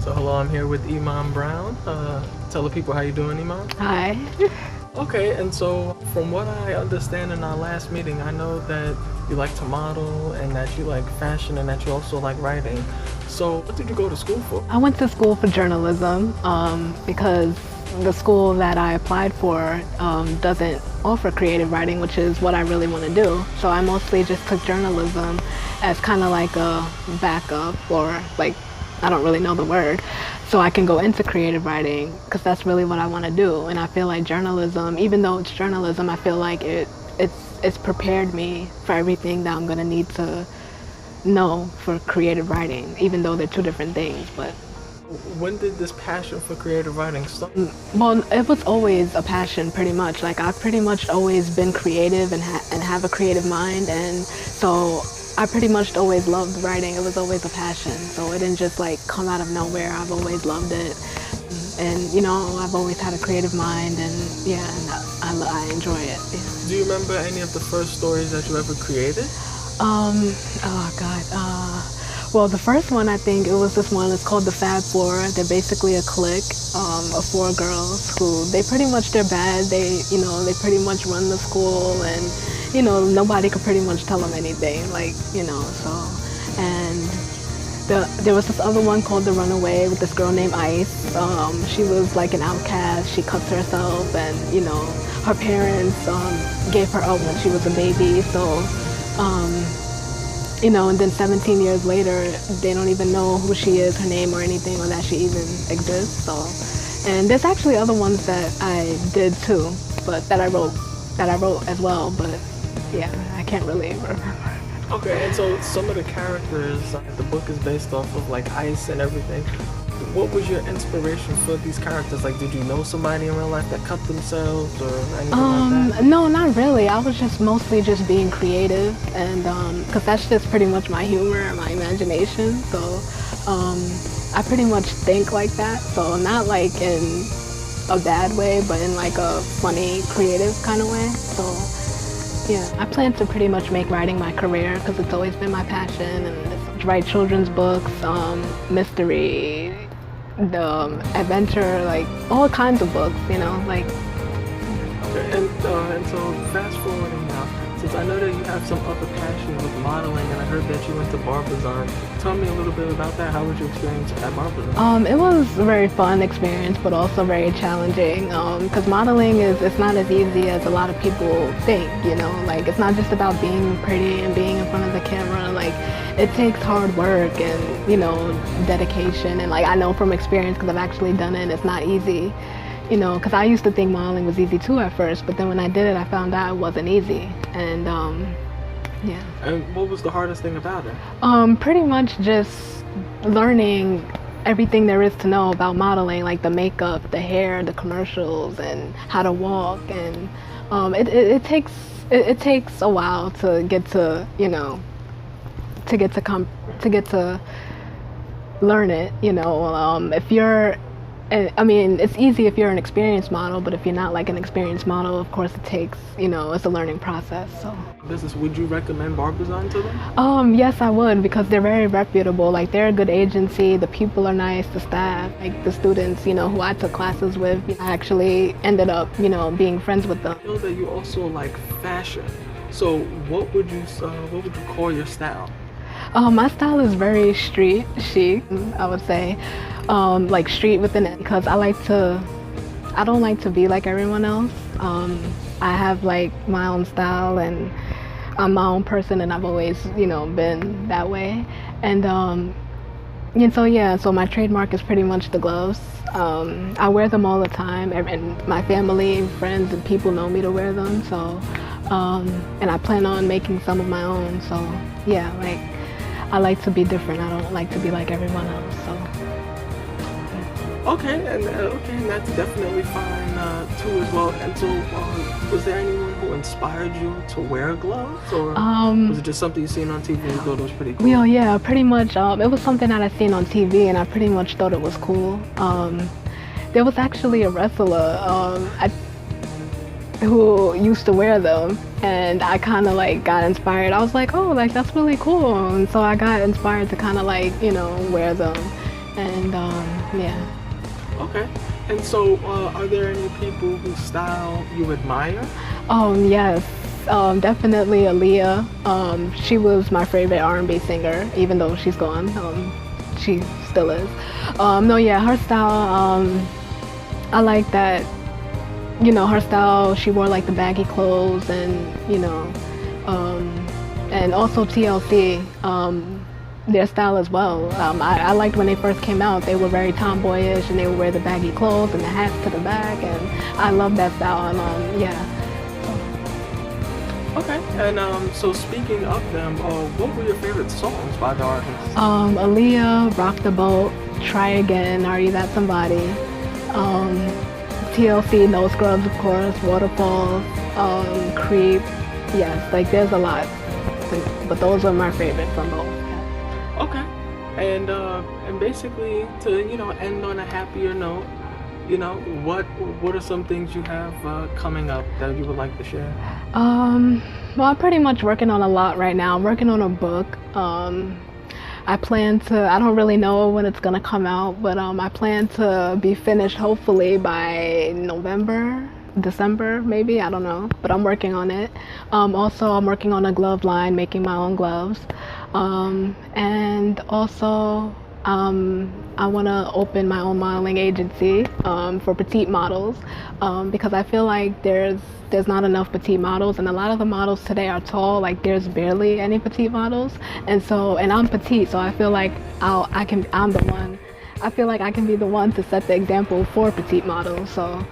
So hello, I'm here with IMAN Brown. Tell the people how you doing, Iman. Hi. Okay, and so from what I understand in our last meeting, I know that you like to model and that you like fashion and that you also like writing. So what did you go to school for? I went to school for journalism because the school that I applied for doesn't offer creative writing, which is what I really want to do. So I mostly just took journalism as kind of like a backup, or like, I don't really know the word, so I can go into creative writing because that's really what I want to do. And I feel like journalism, even though it's journalism, I feel like it's prepared me for everything that I'm going to need to know for creative writing, even though they're two different things. But when did this passion for creative writing start? well, it was always a passion, pretty much. Like, I've pretty much always been creative and have a creative mind, and so I pretty much always loved writing. It was always a passion, so it didn't just like come out of nowhere. I've always loved it, and you know, I've always had a creative mind, and yeah, and I enjoy it. Yeah. Do you remember any of the first stories that you ever created? Oh God. Well, the first one, I think it was this one. It's called the Fab Four. They're basically a clique of four girls who they're bad. They pretty much run the school, and nobody could pretty much tell them anything. Like, so. And there was this other one called The Runaway with this girl named Ice. She was like an outcast. She cuts herself, and her parents gave her up when she was a baby. So. And then 17 years later, they don't even know who she is, her name or anything, or that she even exists. So, and there's actually other ones that I did too, but that I wrote as well. But yeah, I can't really remember. Okay, and so some of the characters the book is based off of, like Ice and everything. What was your inspiration for these characters? Like, did you know somebody in real life that cut themselves or anything like that? No, not really. I was just mostly just being creative, and because that's just pretty much my humor and my imagination. So I pretty much think like that. So not like in a bad way, but in like a funny, creative kind of way. So yeah, I plan to pretty much make writing my career because it's always been my passion, and write children's books, mystery, the adventure, like all kinds of books, like. Okay, and so fast forwarding now, since I know that you have some other passion with modeling, and I heard that you went to Barbizon. Tell me a little bit about that. How was your experience at Barbizon? It was a very fun experience, but also very challenging. Because modeling it's not as easy as a lot of people think. Like, it's not just about being pretty and being in front of the camera. Like, it takes hard work and dedication. And like, I know from experience, because I've actually done it. It's not easy. Because I used to think modeling was easy too at first, but then when I did it, I found out it wasn't easy. And yeah. And what was the hardest thing about it? Pretty much just learning everything there is to know about modeling, like the makeup, the hair, the commercials, and how to walk. And it takes a while to get to learn it. If you're it's easy if you're an experienced model, but if you're not like an experienced model, of course it takes, it's a learning process. So. Would you recommend Barbizon to them? Yes, I would, because they're very reputable. Like, they're a good agency. The people are nice. The staff, like the students, who I took classes with, I actually ended up, being friends with them. I know that you also like fashion. So what would you call your style? My style is very street chic, I would say. Like street within it, because I don't like to be like everyone else. I have like my own style, and I'm my own person, and I've always, been that way. And so my trademark is pretty much the gloves. I wear them all the time, and my family, friends, and people know me to wear them. So, and I plan on making some of my own. So yeah, like, I like to be different. I don't like to be like everyone else. So. Okay, and that's definitely fine too as well. And so, was there anyone who inspired you to wear gloves, or was it just something you seen on TV and you thought it was pretty cool? Well, yeah, pretty much. It was something that I seen on TV, and I pretty much thought it was cool. There was actually a wrestler who used to wear them, and I kind of like got inspired. I was like, oh, like that's really cool, and so I got inspired to kind of like wear them. and yeah. Okay. And so, are there any people whose style you admire? Yes, definitely Aaliyah. She was my favorite R&B singer, even though she's gone. She still is. No, yeah, her style. I like that. You know, her style. She wore like the baggy clothes, and and also TLC. Their style as well. I liked when they first came out. They were very tomboyish, and they would wear the baggy clothes and the hats to the back, and I love that style. And yeah. Okay. And so speaking of them, what were your favorite songs by the artist? Aaliyah, Rock the Boat, Try Again, Are You That Somebody? TLC, No Scrubs, of course, Waterfalls, Creep. Yes, like there's a lot, but those are my favorite from both. Okay. And basically to end on a happier note, what are some things you have coming up that you would like to share? Well, I'm pretty much working on a lot right now. I'm working on a book. I don't really know when it's gonna come out, but I plan to be finished hopefully by November, December maybe, I don't know, but I'm working on it. Also, I'm working on a glove line, making my own gloves. And also, I want to open my own modeling agency for petite models because I feel like there's not enough petite models, and a lot of the models today are tall. Like there's barely any petite models, and I'm petite, so I feel like I'm the one. I feel like I can be the one to set the example for petite models. So,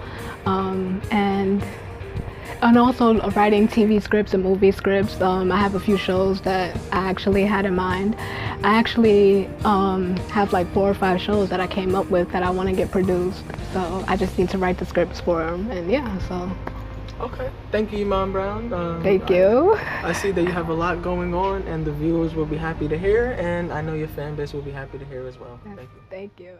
and also writing TV scripts and movie scripts. I have a few shows that I actually had in mind. I actually have like 4 or 5 shows that I came up with that I want to get produced. So I just need to write the scripts for them, and yeah, so. Okay. Thank you, IMAN Brown. Thank you. I see that you have a lot going on, and the viewers will be happy to hear, and I know your fan base will be happy to hear as well. Thank you. Thank you.